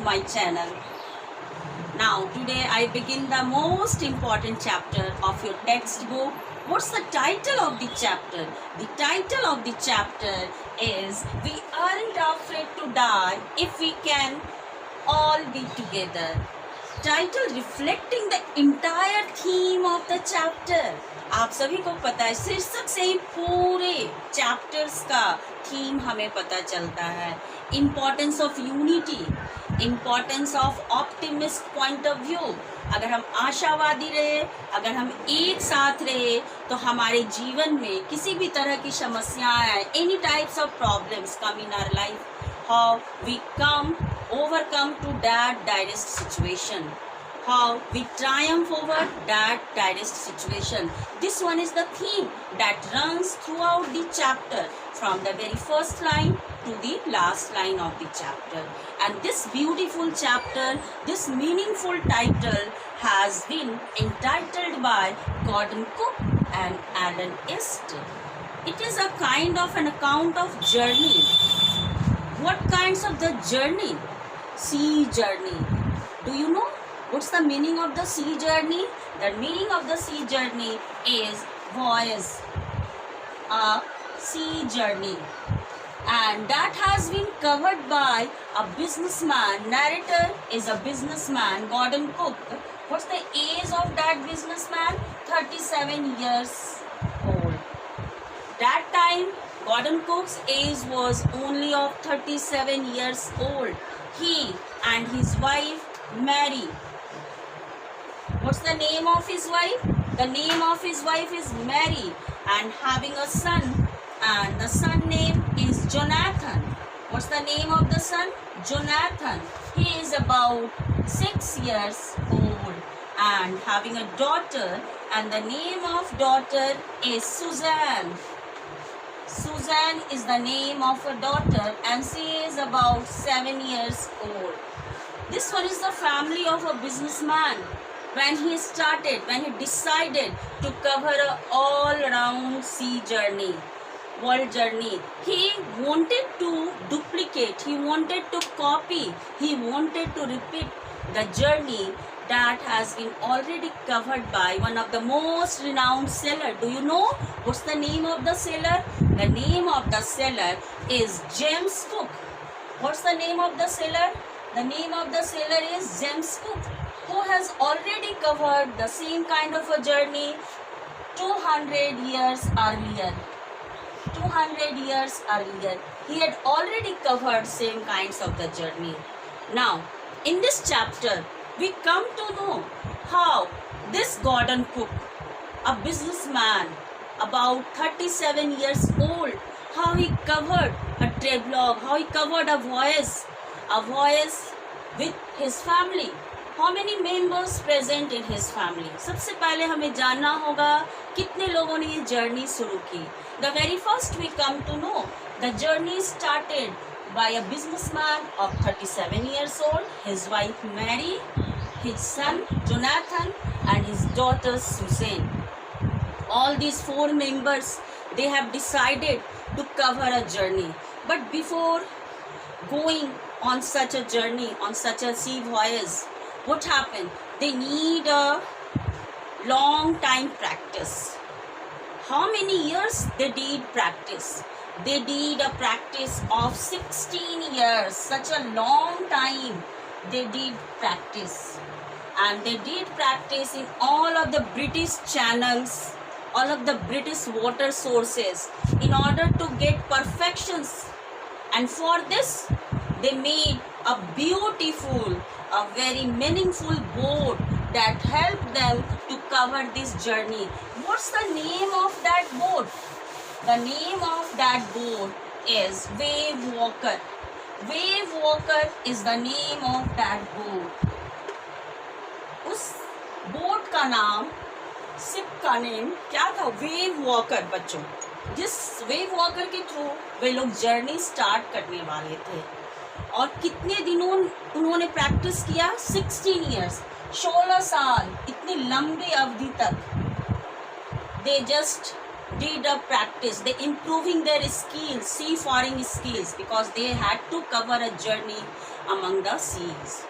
my channel. Now today I begin the most important chapter of your textbook. What's the title of the chapter? The title of the chapter is We Aren't Afraid to Die If We Can All Be Together. Title reflecting the entire theme of the chapter. आप सभी को पता है शीर्षक से ही पूरे chapters का theme हमें पता चलता है. Importance of unity, importance of optimist point of view. अगर हम आशावादी रहे, अगर हम एक साथ रहे तो हमारे जीवन में किसी भी तरह की समस्याएं, any types of problems come in our life, how we come overcome to that direst situation, how we triumph over that direst situation. This one is the theme that runs throughout the chapter from the very first line to the last line of the chapter. And this beautiful chapter, this meaningful title has been entitled by Gordon Cook and Alan Est. It is a kind of an account of journey. What kinds of the journey? Sea journey. Do you know what's the meaning of the sea journey? The meaning of the sea journey is voyage, a sea journey, and that has been covered by a businessman. Narrator is a businessman, Gordon Cook. What's the age of that businessman? 37 years old. That time Gordon Cook's age was only of 37 years old. He and his wife Mary. What's the name of his wife? The name of his wife is Mary, and having a son, and the son name is Jonathan. What's the name of the son? Jonathan. He is about 6 years old, and having a daughter, and the name of daughter is Suzanne. Suzanne is the name of a daughter, and she is about 7 years old. This one is the family of a businessman. When he decided to cover a all-round sea journey, world journey, he wanted to duplicate, he wanted to copy, he wanted to repeat the journey that has been already covered by one of the most renowned sailor. Do you know what's the name of the sailor? The name of the sailor is James Cook. What's the name of the sailor? The name of the sailor is James Cook, who has already covered the same kind of a journey 200 years earlier. 200 years earlier, he had already covered same kinds of the journey. Now, in this chapter, we come to know how this Gordon Cook, a businessman about 37 years old, how he covered a travelogue, how he covered a voyage with his family. How many members present in his family? सबसे पहले हमें जानना होगा कितने लोगों ने ये journey शुरू की. The very first we come to know the journey started by a businessman of 37 years old, his wife Mary, his son Jonathan, and his daughter Suzanne. All these 4 members, they have decided to cover a journey. But before going on such a journey, on such a sea voyage, what happened? They need a long time practice. How many years they did practice? They did a practice of 16 years. Such a long time they did practice. And they did practice in all of the British channels, all of the British water sources, in order to get perfections. And for this, they made a beautiful, a very meaningful boat that helped them to cover this journey. What's the name of that boat? The name of that boat is Wave Walker. Wave Walker is the name of that boat. उस boat का नाम, ship का name क्या था? Wave walker. बच्चों, जिस wave walker के through वे लोग जर्नी स्टार्ट करने वाले थे. और कितने दिनों उन्होंने प्रैक्टिस किया? 16 ईयर्स, 16 साल. इतनी लंबी अवधि तक they just did a practice. They improving their skills, seafaring skills, because they had to cover a journey among the seas.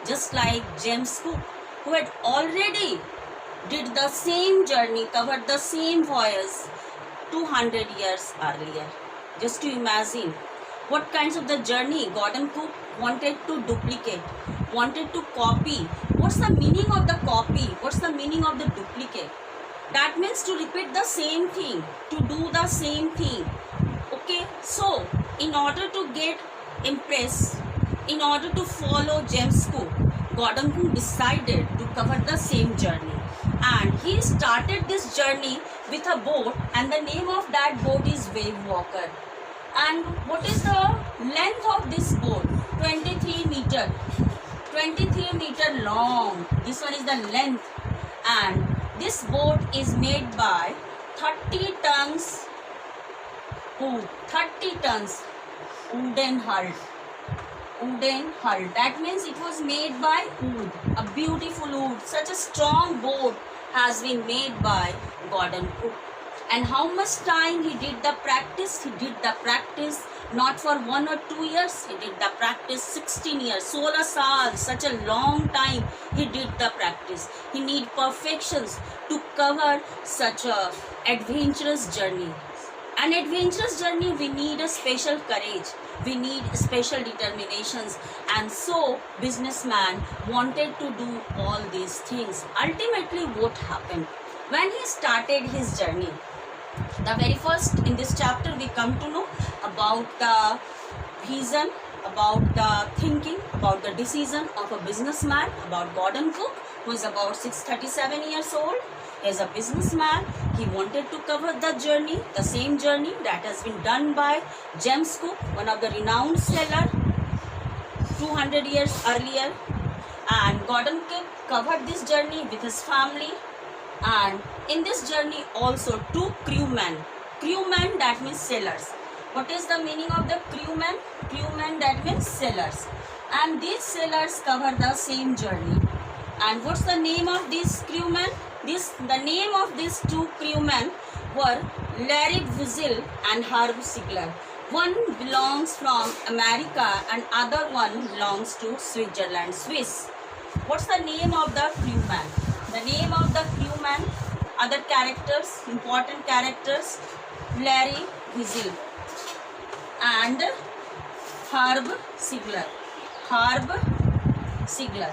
Just like James Cook, who had already did the same journey, covered the same voyage 200 years earlier. Just to imagine what kinds of the journey Gordon Cook wanted to duplicate, wanted to copy. What's the meaning of the copy? What's the meaning of the duplicate? That means to repeat the same thing, to do the same thing. Okay, so in order to get impressed, in order to follow James Cook, Gordon Cook decided to cover the same journey. And he started this journey with a boat, and the name of that boat is Wave Walker. And what is the length of this boat? 23 meter. 23 meter long. This one is the length. And this boat is made by 30 tons wood. 30 tons wooden hull. Wooden hull. That means it was made by wood. A beautiful wood. Such a strong boat has been made by Gordon Cook. And how much time he did the practice? He did the practice not for 1 or 2 years. He did the practice 16 years. 16 saal, such a long time he did the practice. He need perfections to cover such a adventurous journey. An adventurous journey, we need a special courage. We need special determinations. And so businessman wanted to do all these things. Ultimately, what happened? When he started his journey, the very first in this chapter we come to know about the vision, about the thinking, about the decision of a businessman, about Gordon Cook, who is about 637 years old. He is a businessman. He wanted to cover the journey, the same journey that has been done by James Cook, one of the renowned sailor, 200 years earlier. And Gordon Cook covered this journey with his family. And in this journey also 2 crewmen. Crewmen, that means sailors. What is the meaning of the crewmen? Crewmen, that means sailors. And these sailors cover the same journey. And what's the name of these crewmen? The name of these 2 crewmen were Larry Wiesel and Herb Sigler. One belongs from America and other one belongs to Switzerland, Swiss. What's the name of the crewman? The name of the crewman, other characters, important characters, Larry Wiesel and Herb Sigler. Herb Sigler.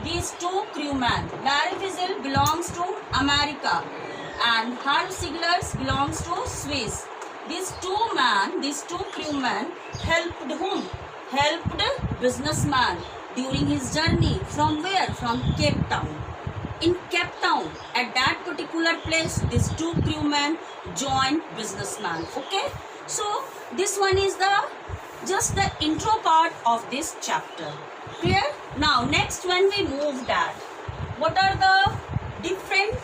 These 2 crewmen, Larry Wiesel belongs to America and Herb Sigler belongs to Swiss. These 2 crewmen helped whom? Helped businessman during his journey. From where? From Cape Town. In Cape Town, at that particular place, these 2 crewmen joined businessman. Okay, so this one is just the intro part of this chapter. Clear? Now next, when we move that, what are the different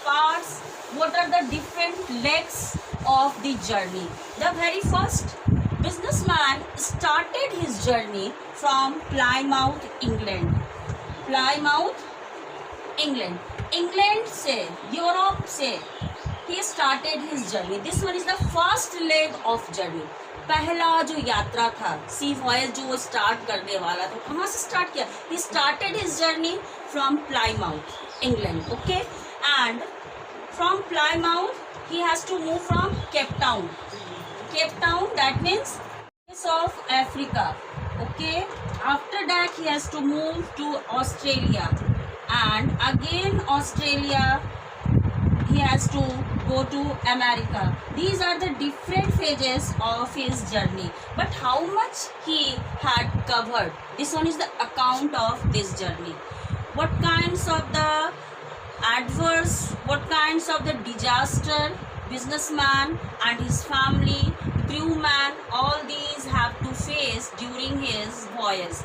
parts, what are the different legs of the journey? The very first, businessman started his journey from Plymouth, England. Plymouth, England. England से, Europe से he started his journey. This one is the first leg of journey. पहला जो यात्रा था, सी voyage जो वो start करने वाला था, कहाँ से स्टार्ट किया? He started his journey from Plymouth, England. Okay, and from Plymouth he has to move from Cape Town. Cape Town, that means of Africa. Okay, after that he has to move to Australia, and again Australia he has to go to America. These are the different phases of his journey. But how much he had covered? This one is the account of this journey. What kinds of the adverse, what kinds of the disaster businessman and his family, crewman, all these have to face during his voyage.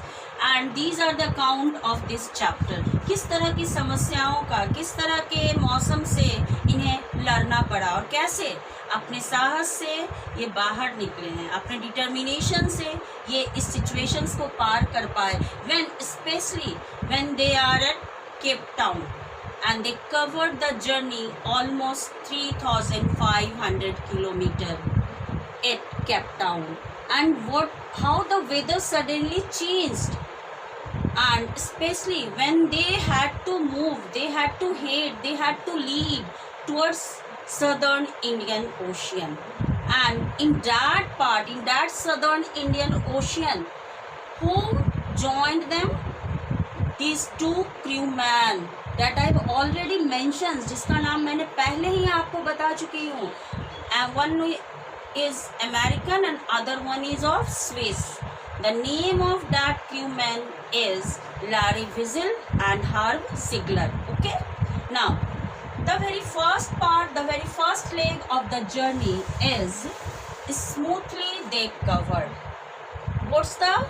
And these are the account of this chapter. किस तरह की समस्याओं का, किस तरह के मौसम से इन्हें लड़ना पड़ा और कैसे अपने साहस से ये बाहर निकले हैं, अपने डिटर्मिनेशन से ये इस सिचुएशंस को पार कर पाए. When especially when they are at Cape Town and they covered the journey almost 3,500 kilometers at Cape Town. And what how the weather suddenly changed, and especially when they had to move, they had to head, they had to lead towards southern Indian Ocean. And in that part, in that southern Indian Ocean, who joined them? These two crewmen that I've already mentioned, जिसका नाम मैंने पहले ही आपको बता चुकी हूँ. And one is American and other one is of Swiss. The name of that crewman is Larry Wiesel and Herb Sigler. Okay. Now, the very first part, the very first leg of the journey is smoothly they covered. What's the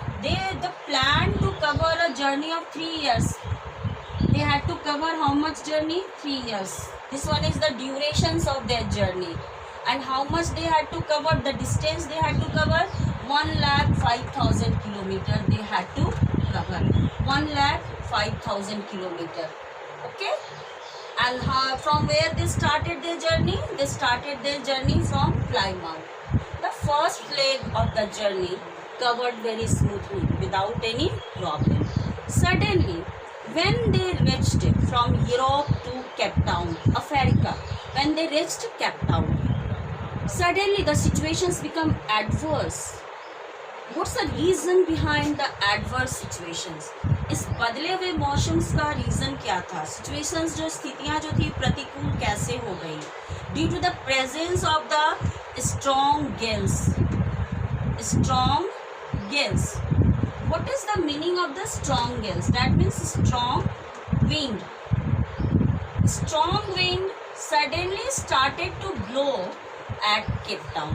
plan to cover a journey of 3 years? They had to cover how much journey? 3 years. This one is the durations of their journey. And how much they had to cover? The distance they had to cover? 1,05,000 kilometers they had to cover. 1,05,000 kilometers. Okay? And from where they started their journey? They started their journey from Plymouth. The first leg of the journey covered very smoothly without any problem. Suddenly, when they reached from Europe to Cape Town, Africa, when they reached Cape Town, suddenly the situations become adverse. What's the reason behind the adverse situations? इस बदले हुए मौसम्स का reason क्या था? Situations जो स्थितियां जो थी प्रतिकूल कैसे हो गई? Due to the presence of the strong gales. Strong gales. What is the meaning of the strong gales? That means strong wind. Strong wind suddenly started to blow at Cape Town.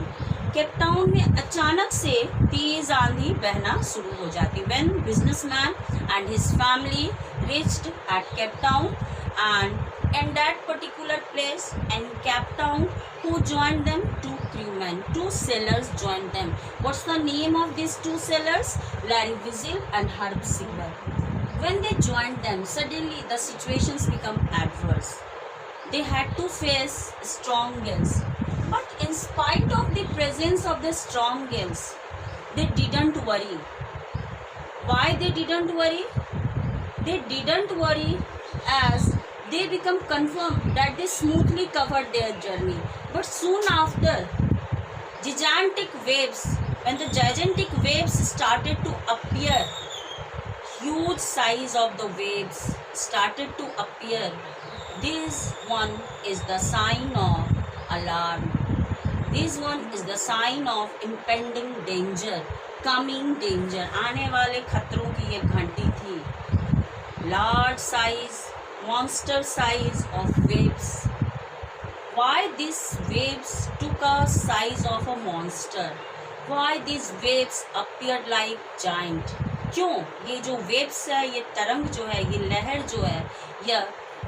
Cape Town में अचानक से तेज आंधी बहना शुरू हो जाती. When businessman and his family reached at Cape Town, and in that particular place in Cape Town, who joined them? Two crewmen, two sailors joined them. What's the name of these two sailors? Larry Wiesel and Herb Sigler. When they joined them, suddenly the situations become adverse. They had to face strong gales. But in spite of the presence of the strong gales, they didn't worry. Why they didn't worry? They didn't worry as they become confirmed that they smoothly covered their journey. But soon after, gigantic waves, when the gigantic waves started to appear, huge size of the waves started to appear. This one is the sign of alarm. This one is the sign of impending danger, coming danger. आने वाले खतरों की ये घंटी थी. Large size, monster size of waves. Why these waves took a size of a monster? Why these waves appeared like giant? क्यों ये जो waves है, ये तरंग जो है, ये लहर जो है, यह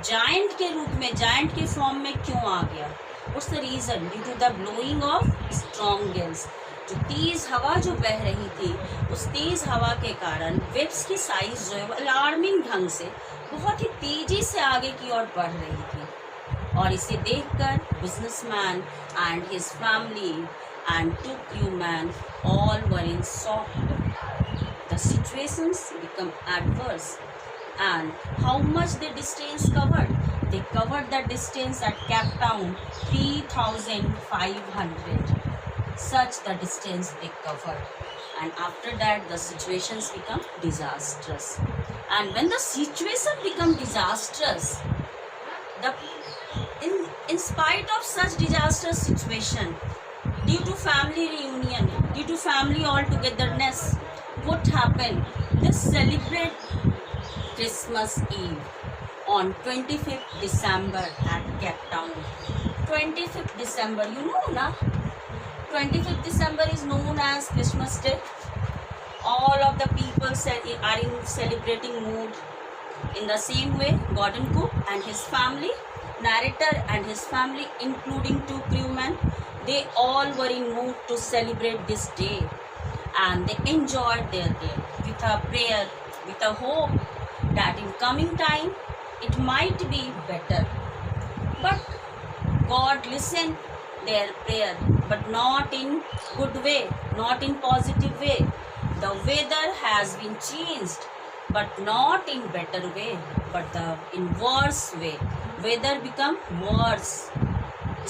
giant के रूप में, giant के फॉर्म में क्यों आ गया? What's the reason? Due to the blowing of strong gales. जो तेज हवा जो बह रही थी, उस तेज हवा के कारण वेव्स की साइज जो है वो अलार्मिंग ढंग से बहुत ही तेजी से आगे की ओर बढ़ रही थी. और इसे देखकर businessman and his family and two crewmen all were in shock. The situations become adverse. And how much the distance covered? They covered the distance at Cape Town 3,500. Such the distance they covered. And after that the situations become disastrous. And when the situation become disastrous, in spite of such disastrous situation, due to family reunion, due to family all togetherness, what happened? They celebrate Christmas Eve on 25th December at Cape Town. 25th December, you know na? 25th December is known as Christmas Day. All of the people are in celebrating mood. In the same way, Gordon Cook and his family, narrator and his family, including two crewmen, they all were in mood to celebrate this day. And they enjoyed their day with a prayer, with a hope that in coming time it might be better. But God listened their prayer, but not in good way, not in positive way. the weather has been changed, but not in better way, but in worse way. Weather become worse.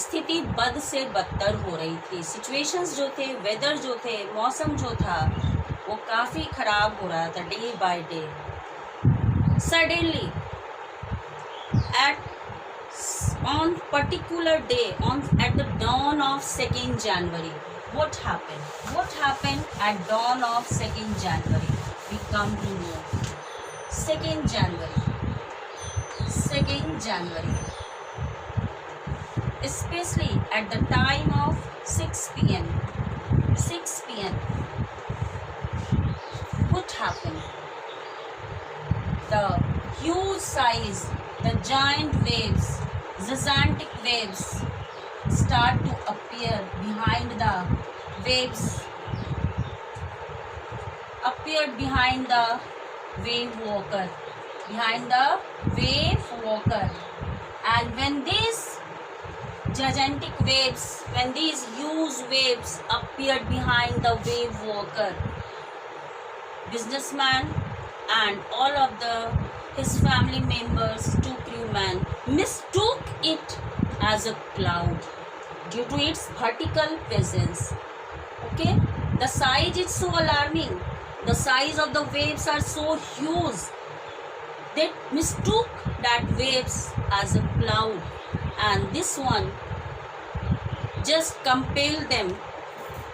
स्थिति बद से बदतर हो रही थी. Situations जो थे, weather जो थे, मौसम जो था, वो काफ़ी ख़राब हो रहा था day by day. Suddenly on particular day, at the dawn of 2nd January, what happened at dawn of 2nd January? We come to know. 2nd January, especially at the time of 6 p.m. What happened? The huge size, the giant waves, gigantic waves start to appear behind the waves, appeared behind the wave walker, and when these gigantic waves, when these huge waves appeared behind the wave walker, businessman and all of his family members, 2 crewmen, mistook it as a cloud due to its vertical presence. Okay, the size is so alarming. The size of the waves are so huge. They mistook that waves as a cloud, and this one just compelled them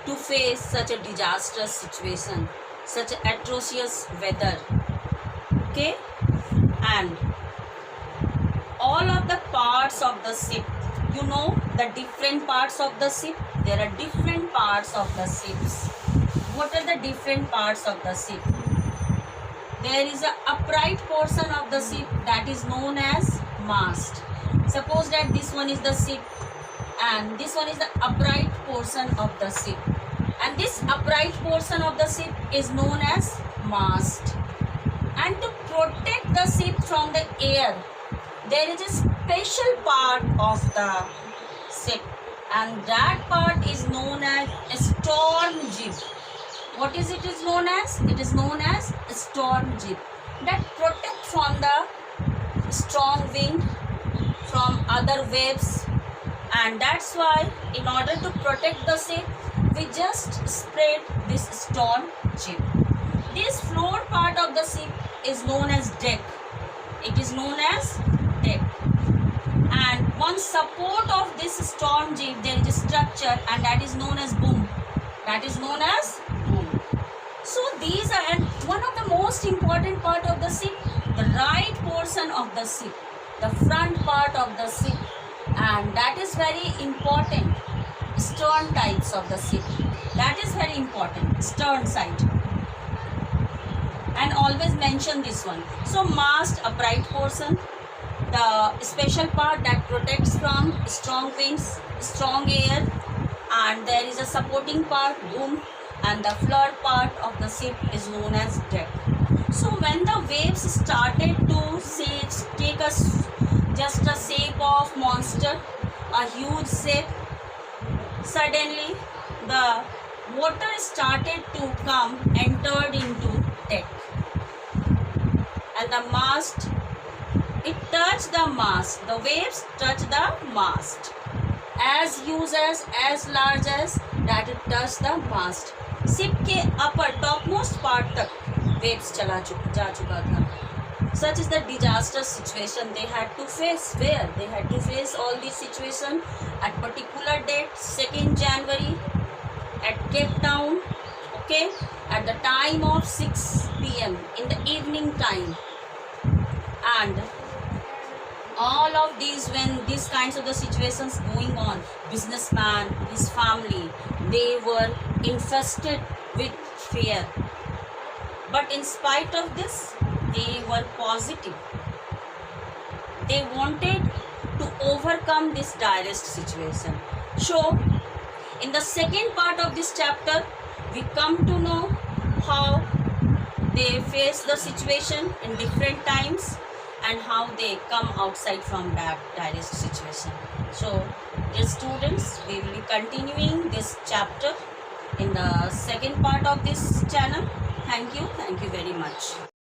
to face such a disastrous situation, such atrocious weather. Okay, and all of the parts of the ship, you know, the different parts of the ship, there are different parts of the ships. What are the different parts of the ship? There is an upright portion of the ship that is known as mast. Suppose that this one is the ship and this one is the upright portion of the ship, and this upright portion of the ship is known as mast. And to protect the ship from the air, there is a special part of the ship, and that part is known as a storm jib. What is it is known as? It is known as a storm jib, that protect from the strong wind, from other waves. And that's why, in order to protect the ship, we just spread this storm jib. This floor part of the ship is known as deck. It is known as deck. And one support of this storm jib, there is a structure, and that is known as boom. That is known as boom. So these are, and one of the most important part of the ship, the right portion of the ship, the front part of the ship, and that is very important. Stern types of the ship, that is very important, stern side, and always mention this one. So mast, upright portion, the special part that protects from strong winds, strong air, and there is a supporting part, boom, and the floor part of the ship is known as deck. So when the waves started to take us just a shape of monster, a huge shape, suddenly the water started to come, entered into deck, and the mast, it touched the mast, the waves touched the mast, as huge as large as that it touched the mast. Ship के अपर topmost part तक waves जा चुका था. Such is the disaster situation they had to face. Where they had to face all this situation at particular date, 2nd January, at Cape Town. Okay, at the time of 6 p.m. in the evening time, and all of these, when these kinds of the situations going on, businessman, his family, they were infested with fear. But in spite of this, they were positive. They wanted to overcome this direst situation. So, in the second part of this chapter, we come to know how they face the situation in different times and how they come outside from that direst situation. So, dear students, we will be continuing this chapter in the second part of this channel. Thank you very much.